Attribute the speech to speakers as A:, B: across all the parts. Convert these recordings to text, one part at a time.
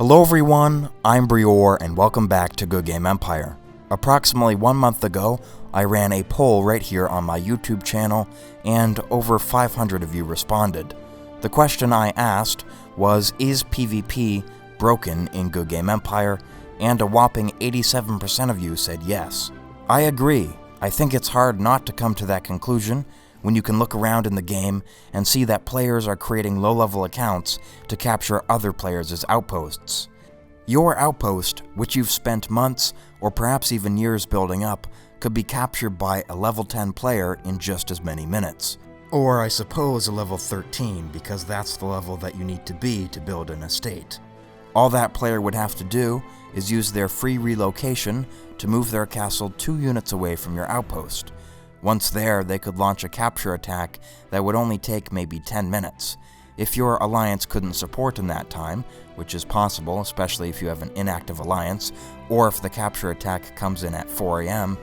A: Hello everyone, I'm Brior and welcome back to Good Game Empire. Approximately 1 month ago, I ran a poll right here on my YouTube channel and over 500 of you responded. The question I asked was, is PvP broken in Good Game Empire? And a whopping 87% of you said yes. I agree. I think it's hard not to come to that conclusion when you can look around in the game and see that players are creating low-level accounts to capture other players' outposts. Your outpost, which you've spent months or perhaps even years building up, could be captured by a level 10 player in just as many minutes. Or I suppose a level 13, because that's the level that you need to be to build an estate. All that player would have to do is use their free relocation to move their castle 2 units away from your outpost. Once there, they could launch a capture attack that would only take maybe 10 minutes. If your alliance couldn't support in that time, which is possible, especially if you have an inactive alliance, or if the capture attack comes in at 4 AM,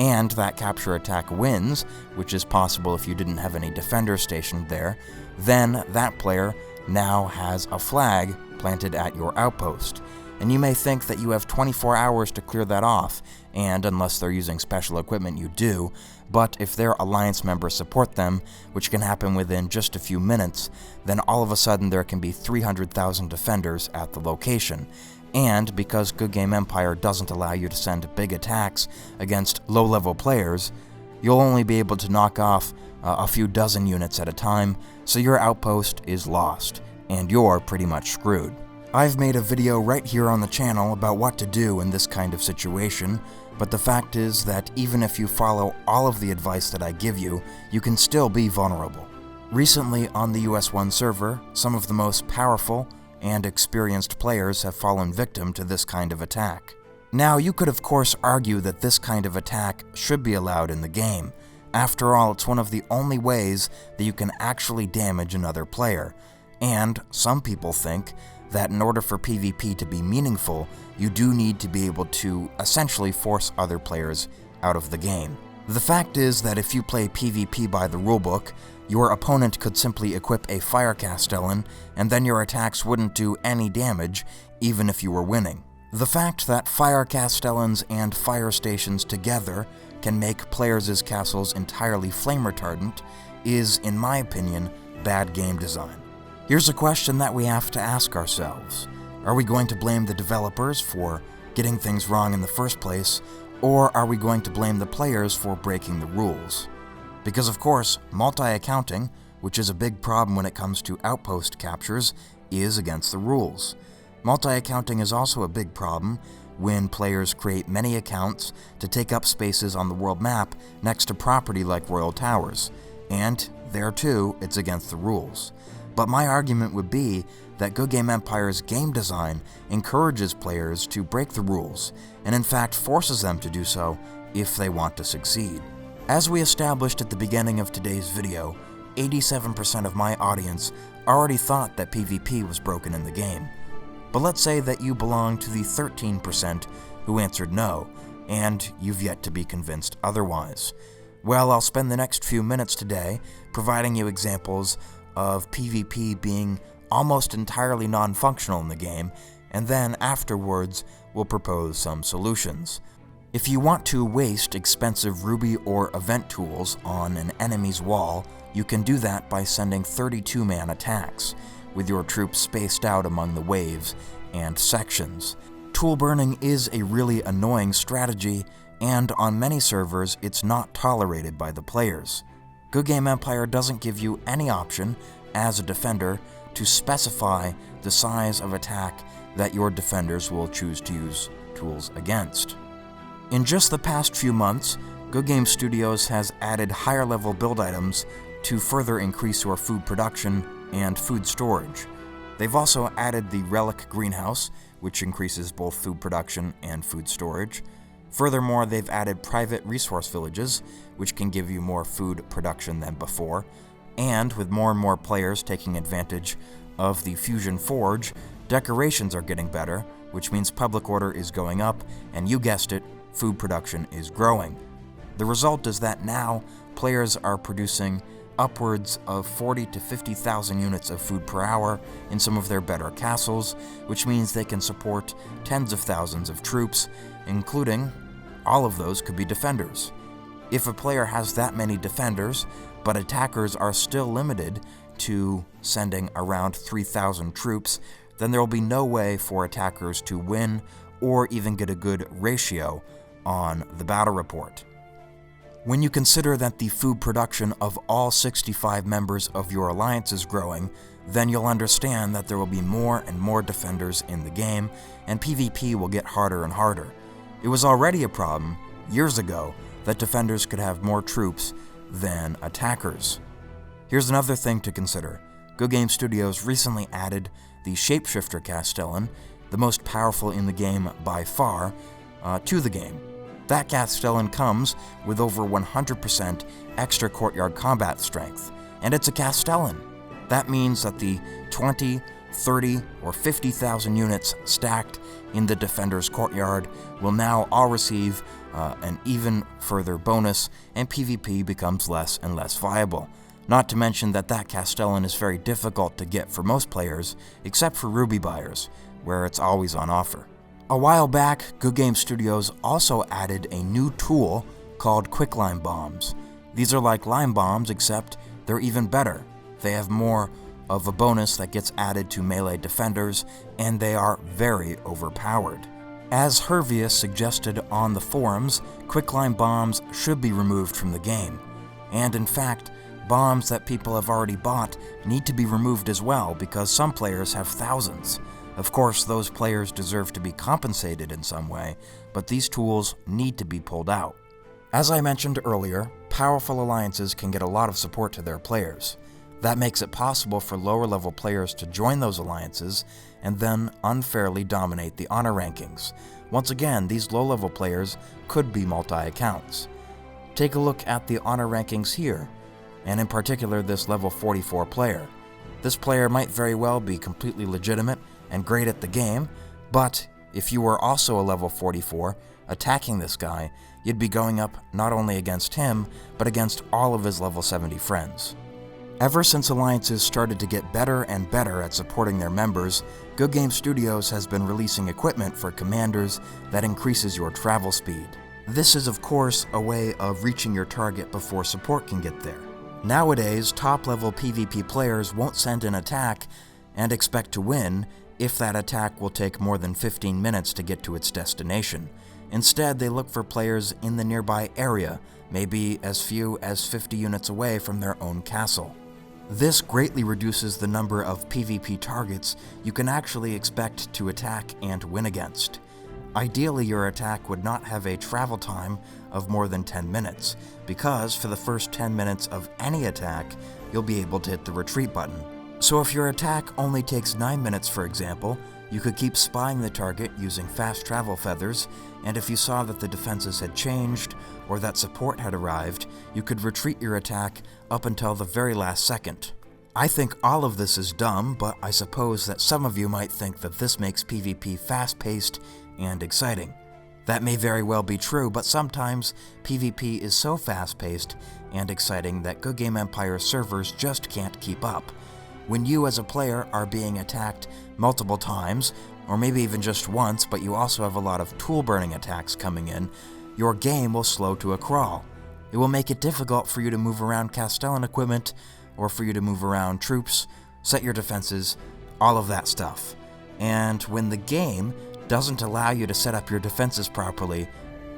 A: and that capture attack wins, which is possible if you didn't have any defenders stationed there, then that player now has a flag planted at your outpost. And you may think that you have 24 hours to clear that off, and unless they're using special equipment you do, but if their alliance members support them, which can happen within just a few minutes, then all of a sudden there can be 300,000 defenders at the location. And because Good Game Empire doesn't allow you to send big attacks against low-level players, you'll only be able to knock off a few dozen units at a time, so your outpost is lost, and you're pretty much screwed. I've made a video right here on the channel about what to do in this kind of situation, but the fact is that even if you follow all of the advice that I give you, you can still be vulnerable. Recently on the US1 server, some of the most powerful and experienced players have fallen victim to this kind of attack. Now, you could of course argue that this kind of attack should be allowed in the game. After all, it's one of the only ways that you can actually damage another player, and some people think that in order for PvP to be meaningful, you do need to be able to essentially force other players out of the game. The fact is that if you play PvP by the rulebook, your opponent could simply equip a fire castellan, and then your attacks wouldn't do any damage, even if you were winning. The fact that fire castellans and fire stations together can make players' castles entirely flame retardant is, in my opinion, bad game design. Here's a question that we have to ask ourselves. Are we going to blame the developers for getting things wrong in the first place, or are we going to blame the players for breaking the rules? Because of course, multi-accounting, which is a big problem when it comes to outpost captures, is against the rules. Multi-accounting is also a big problem when players create many accounts to take up spaces on the world map next to property like royal towers, and there too, it's against the rules. But my argument would be that Good Game Empire's game design encourages players to break the rules, and in fact forces them to do so if they want to succeed. As we established at the beginning of today's video, 87% of my audience already thought that PvP was broken in the game. But let's say that you belong to the 13% who answered no, and you've yet to be convinced otherwise. Well, I'll spend the next few minutes today providing you examples of PvP being almost entirely non-functional in the game, and then afterwards we'll propose some solutions. If you want to waste expensive Ruby or event tools on an enemy's wall, you can do that by sending 32-man attacks, with your troops spaced out among the waves and sections. Tool burning is a really annoying strategy, and on many servers it's not tolerated by the players. Good Game Empire doesn't give you any option, as a defender, to specify the size of attack that your defenders will choose to use tools against. In just the past few months, Good Game Studios has added higher level build items to further increase your food production and food storage. They've also added the Relic Greenhouse, which increases both food production and food storage. Furthermore, they've added private resource villages, which can give you more food production than before, and with more and more players taking advantage of the Fusion Forge, decorations are getting better, which means public order is going up, and you guessed it, food production is growing. The result is that now players are producing upwards of 40 to 50,000 units of food per hour in some of their better castles, which means they can support tens of thousands of troops, including all of those could be defenders. If a player has that many defenders, but attackers are still limited to sending around 3,000 troops, then there will be no way for attackers to win or even get a good ratio on the battle report. When you consider that the food production of all 65 members of your alliance is growing, then you'll understand that there will be more and more defenders in the game, and PvP will get harder and harder. It was already a problem years ago that defenders could have more troops than attackers. Here's another thing to consider. Good Game Studios recently added the Shapeshifter Castellan, the most powerful in the game by far, to the game. That Castellan comes with over 100% extra courtyard combat strength, and it's a Castellan. That means that the 20, 30, or 50,000 units stacked in the defender's courtyard will now all receive an even further bonus, and PvP becomes less and less viable. Not to mention that Castellan is very difficult to get for most players, except for Ruby buyers, where it's always on offer. A while back, Good Game Studios also added a new tool called Quicklime Bombs. These are like lime bombs, except they're even better. They have more of a bonus that gets added to melee defenders, and they are very overpowered. As Hervius suggested on the forums, Quicklime Bombs should be removed from the game. And in fact, bombs that people have already bought need to be removed as well, because some players have thousands. Of course, those players deserve to be compensated in some way, but these tools need to be pulled out. As I mentioned earlier, powerful alliances can get a lot of support to their players. That makes it possible for lower level players to join those alliances and then unfairly dominate the honor rankings. Once again, these low level players could be multi-accounts. Take a look at the honor rankings here, and in particular this level 44 player. This player might very well be completely legitimate and great at the game, but if you were also a level 44 attacking this guy, you'd be going up not only against him, but against all of his level 70 friends. Ever since alliances started to get better and better at supporting their members, Good Game Studios has been releasing equipment for commanders that increases your travel speed. This is of course a way of reaching your target before support can get there. Nowadays, top-level PvP players won't send an attack and expect to win if that attack will take more than 15 minutes to get to its destination. Instead, they look for players in the nearby area, maybe as few as 50 units away from their own castle. This greatly reduces the number of PvP targets you can actually expect to attack and win against. Ideally, your attack would not have a travel time of more than 10 minutes, because for the first 10 minutes of any attack, you'll be able to hit the retreat button. So if your attack only takes 9 minutes, for example, you could keep spying the target using fast travel feathers, and if you saw that the defenses had changed or that support had arrived, you could retreat your attack up until the very last second. I think all of this is dumb, but I suppose that some of you might think that this makes PvP fast-paced and exciting. That may very well be true, but sometimes PvP is so fast-paced and exciting that Good Game Empire servers just can't keep up. When you as a player are being attacked multiple times, or maybe even just once, but you also have a lot of tool-burning attacks coming in, your game will slow to a crawl. It will make it difficult for you to move around Castellan equipment, or for you to move around troops, set your defenses, all of that stuff. And when the game doesn't allow you to set up your defenses properly,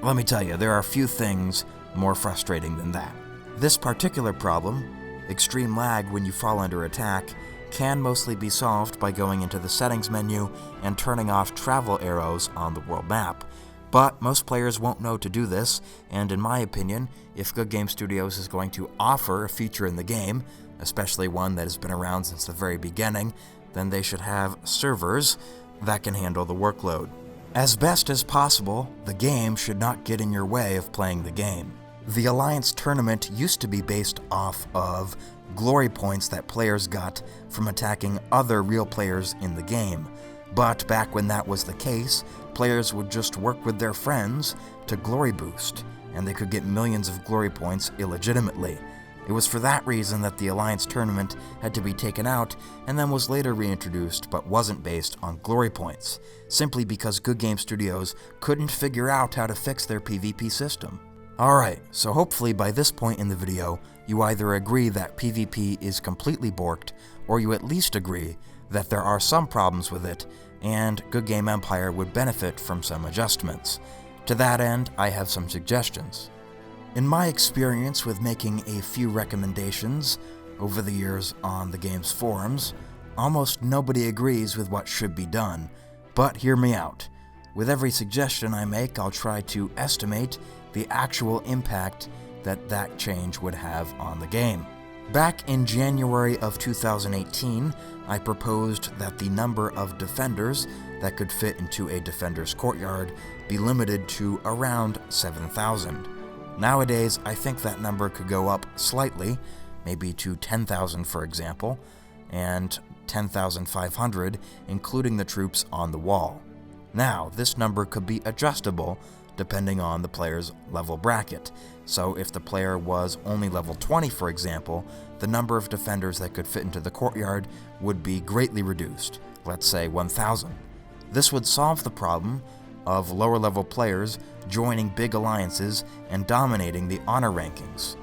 A: let me tell you, there are few things more frustrating than that. This particular problem, extreme lag when you fall under attack, can mostly be solved by going into the settings menu and turning off travel arrows on the world map. But most players won't know to do this, and in my opinion, if Good Game Studios is going to offer a feature in the game, especially one that has been around since the very beginning, then they should have servers that can handle the workload. As best as possible, the game should not get in your way of playing the game. The Alliance tournament used to be based off of glory points that players got from attacking other real players in the game. But back when that was the case, players would just work with their friends to glory boost, and they could get millions of glory points illegitimately. It was for that reason that the Alliance tournament had to be taken out and then was later reintroduced but wasn't based on glory points, simply because Good Game Studios couldn't figure out how to fix their PvP system. Alright, so hopefully by this point in the video, you either agree that PvP is completely borked, or you at least agree that there are some problems with it, and Good Game Empire would benefit from some adjustments. To that end, I have some suggestions. In my experience with making a few recommendations over the years on the game's forums, almost nobody agrees with what should be done, but hear me out. With every suggestion I make, I'll try to estimate the actual impact that change would have on the game. Back in January of 2018, I proposed that the number of defenders that could fit into a defender's courtyard be limited to around 7,000. Nowadays, I think that number could go up slightly, maybe to 10,000 for example, and 10,500 including the troops on the wall. Now, this number could be adjustable depending on the player's level bracket, so if the player was only level 20 for example, the number of defenders that could fit into the courtyard would be greatly reduced, let's say 1,000. This would solve the problem of lower level players joining big alliances and dominating the honor rankings.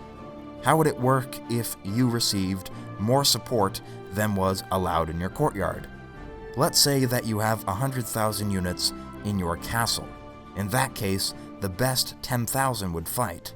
A: How would it work if you received more support than was allowed in your courtyard? Let's say that you have 100,000 units in your castle. In that case, the best 10,000 would fight.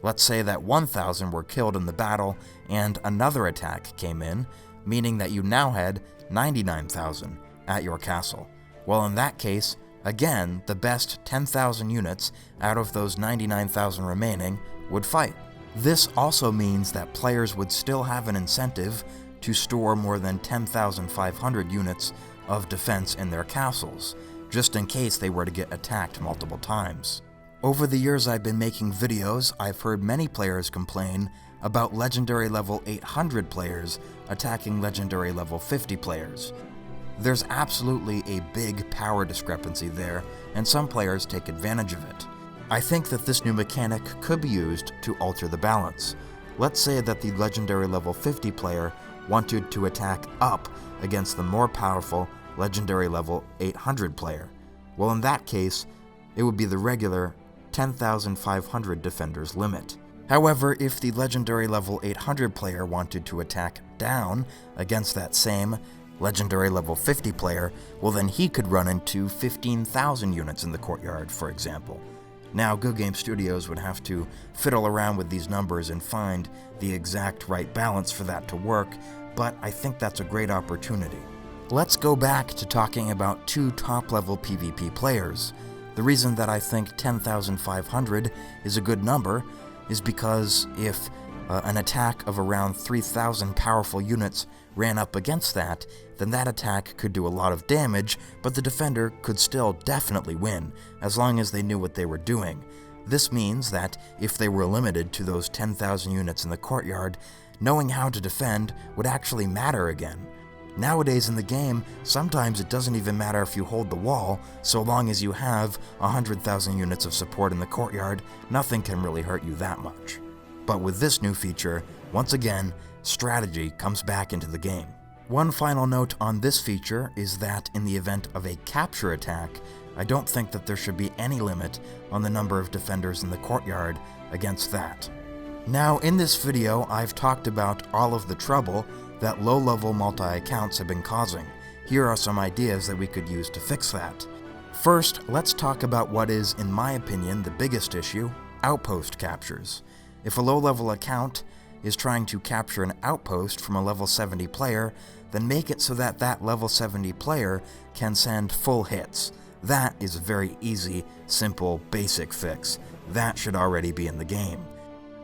A: Let's say that 1,000 were killed in the battle and another attack came in, meaning that you now had 99,000 at your castle. Well, in that case, again, the best 10,000 units out of those 99,000 remaining would fight. This also means that players would still have an incentive to store more than 10,500 units of defense in their castles, just in case they were to get attacked multiple times. Over the years I've been making videos, I've heard many players complain about legendary level 800 players attacking legendary level 50 players. There's absolutely a big power discrepancy there, and some players take advantage of it. I think that this new mechanic could be used to alter the balance. Let's say that the legendary level 50 player wanted to attack up against the more powerful legendary level 800 player. Well, in that case, it would be the regular 10,500 defenders limit. However, if the legendary level 800 player wanted to attack down against that same legendary level 50 player, well then he could run into 15,000 units in the courtyard, for example. Now, Good Game Studios would have to fiddle around with these numbers and find the exact right balance for that to work, but I think that's a great opportunity. Let's go back to talking about two top-level PvP players. The reason that I think 10,500 is a good number is because if an attack of around 3,000 powerful units ran up against that, then that attack could do a lot of damage, but the defender could still definitely win, as long as they knew what they were doing. This means that if they were limited to those 10,000 units in the courtyard, knowing how to defend would actually matter again. Nowadays in the game, sometimes it doesn't even matter if you hold the wall, so long as you have 100,000 units of support in the courtyard, nothing can really hurt you that much. But with this new feature, once again, strategy comes back into the game. One final note on this feature is that in the event of a capture attack, I don't think that there should be any limit on the number of defenders in the courtyard against that. Now, in this video, I've talked about all of the trouble that low-level multi-accounts have been causing. Here are some ideas that we could use to fix that. First, let's talk about what is, in my opinion, the biggest issue: outpost captures. If a low-level account is trying to capture an outpost from a level 70 player, then make it so that that level 70 player can send full hits. That is a very easy, simple, basic fix. That should already be in the game.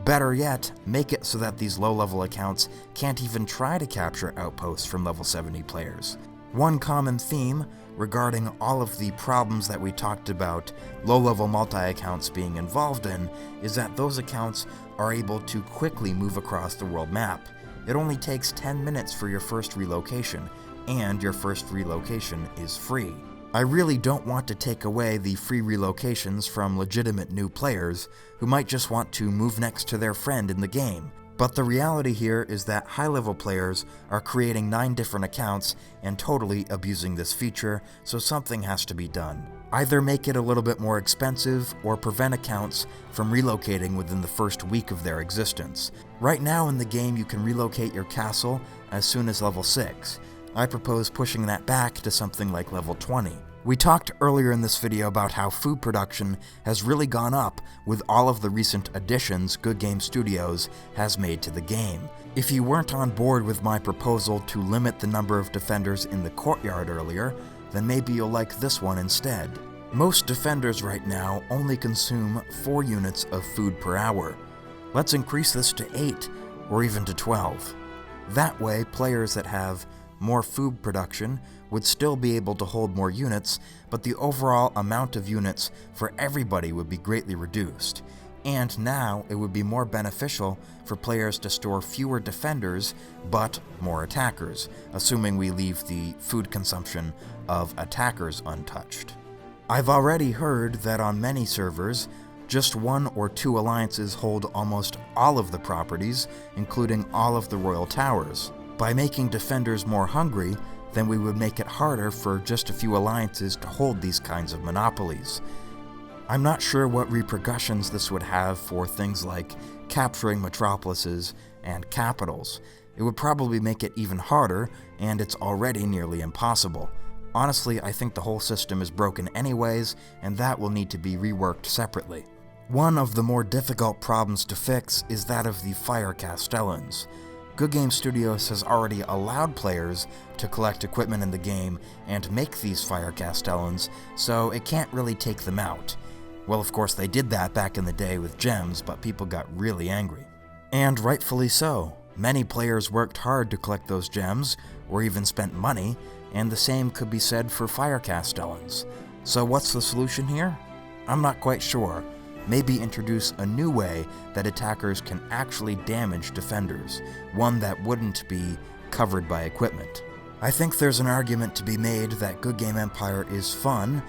A: Better yet, make it so that these low-level accounts can't even try to capture outposts from level 70 players. One common theme regarding all of the problems that we talked about low-level multi-accounts being involved in is that those accounts are able to quickly move across the world map. It only takes 10 minutes for your first relocation, and your first relocation is free. I really don't want to take away the free relocations from legitimate new players who might just want to move next to their friend in the game. But the reality here is that high-level players are creating 9 different accounts and totally abusing this feature, so something has to be done. Either make it a little bit more expensive or prevent accounts from relocating within the first week of their existence. Right now in the game you can relocate your castle as soon as level 6. I propose pushing that back to something like level 20. We talked earlier in this video about how food production has really gone up with all of the recent additions Good Game Studios has made to the game. If you weren't on board with my proposal to limit the number of defenders in the courtyard earlier, then maybe you'll like this one instead. Most defenders right now only consume 4 units of food per hour. Let's increase this to 8 or even to 12. That way, players that have more food production would still be able to hold more units, but the overall amount of units for everybody would be greatly reduced. And now it would be more beneficial for players to store fewer defenders, but more attackers, assuming we leave the food consumption of attackers untouched. I've already heard that on many servers, just 1 or 2 alliances hold almost all of the properties, including all of the royal towers. By making defenders more hungry, then we would make it harder for just a few alliances to hold these kinds of monopolies. I'm not sure what repercussions this would have for things like capturing metropolises and capitals. It would probably make it even harder, and it's already nearly impossible. Honestly, I think the whole system is broken anyways, and that will need to be reworked separately. One of the more difficult problems to fix is that of the fire castellans. Good Game Studios has already allowed players to collect equipment in the game and make these fire castellans, so it can't really take them out. Well, of course they did that back in the day with gems, but people got really angry. And rightfully so. Many players worked hard to collect those gems, or even spent money, and the same could be said for fire castellans. So what's the solution here? I'm not quite sure. Maybe introduce a new way that attackers can actually damage defenders, one that wouldn't be covered by equipment. I think there's an argument to be made that Good Game Empire is fun,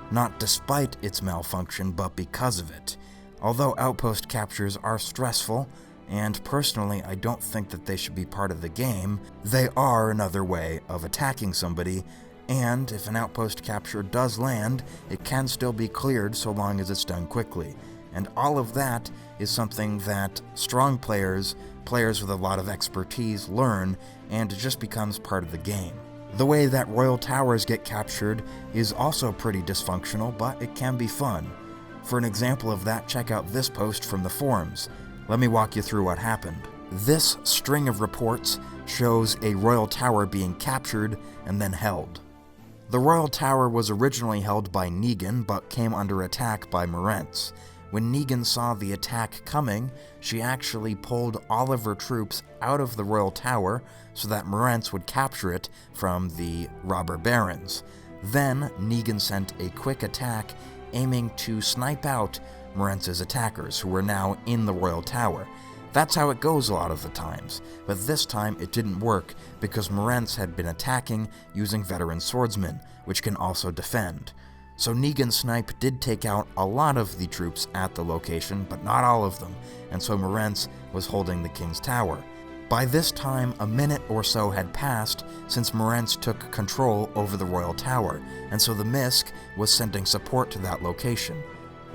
A: not despite its malfunction, but because of it. Although outpost captures are stressful, and personally I don't think that they should be part of the game, they are another way of attacking somebody, and if an outpost capture does land, it can still be cleared so long as it's done quickly. And all of that is something that strong players with a lot of expertise learn, and it just becomes part of the game. The way that royal towers get captured is also pretty dysfunctional, but it can be fun. For an example of that, check out this post from the forums. Let me walk you through what happened. This string of reports shows a royal tower being captured and then held. The royal tower was originally held by Negan, but came under attack by Marentz. When Negan saw the attack coming, she actually pulled all of her troops out of the royal tower so that Marentz would capture it from the robber barons. Then Negan sent a quick attack aiming to snipe out Marentz's attackers, who were now in the royal tower. That's how it goes a lot of the times, but this time it didn't work because Marentz had been attacking using veteran swordsmen, which can also defend. So Negan's snipe did take out a lot of the troops at the location, but not all of them, and so Marentz was holding the king's tower. By this time, a minute or so had passed since Marentz took control over the royal tower, and so the MISC was sending support to that location.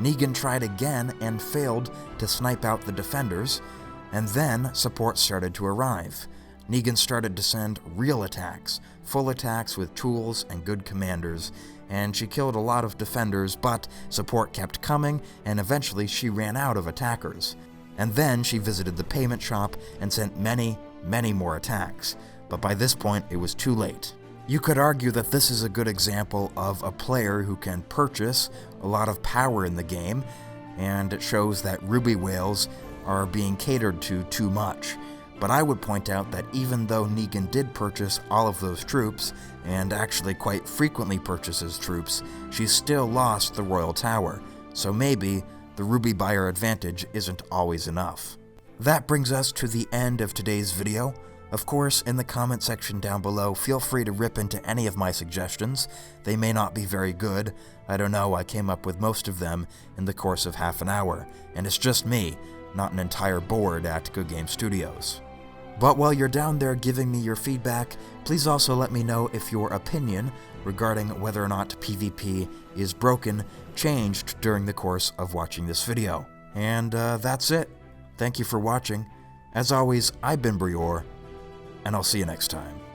A: Negan tried again and failed to snipe out the defenders, and then support started to arrive. Negan started to send real attacks, full attacks with tools and good commanders, and she killed a lot of defenders, but support kept coming, and eventually she ran out of attackers. And then she visited the payment shop and sent many, many more attacks, but by this point it was too late. You could argue that this is a good example of a player who can purchase a lot of power in the game, and it shows that ruby whales are being catered to too much. But I would point out that even though Negan did purchase all of those troops, and actually quite frequently purchases troops, she still lost the royal tower, so maybe the ruby buyer advantage isn't always enough. That brings us to the end of today's video. Of course, in the comment section down below, feel free to rip into any of my suggestions. They may not be very good. I don't know, I came up with most of them in the course of half an hour, and it's just me. not an entire board at Good Game Studios. But while you're down there giving me your feedback, please also let me know if your opinion regarding whether or not PvP is broken changed during the course of watching this video. And that's it. Thank you for watching. As always, I've been Brior, and I'll see you next time.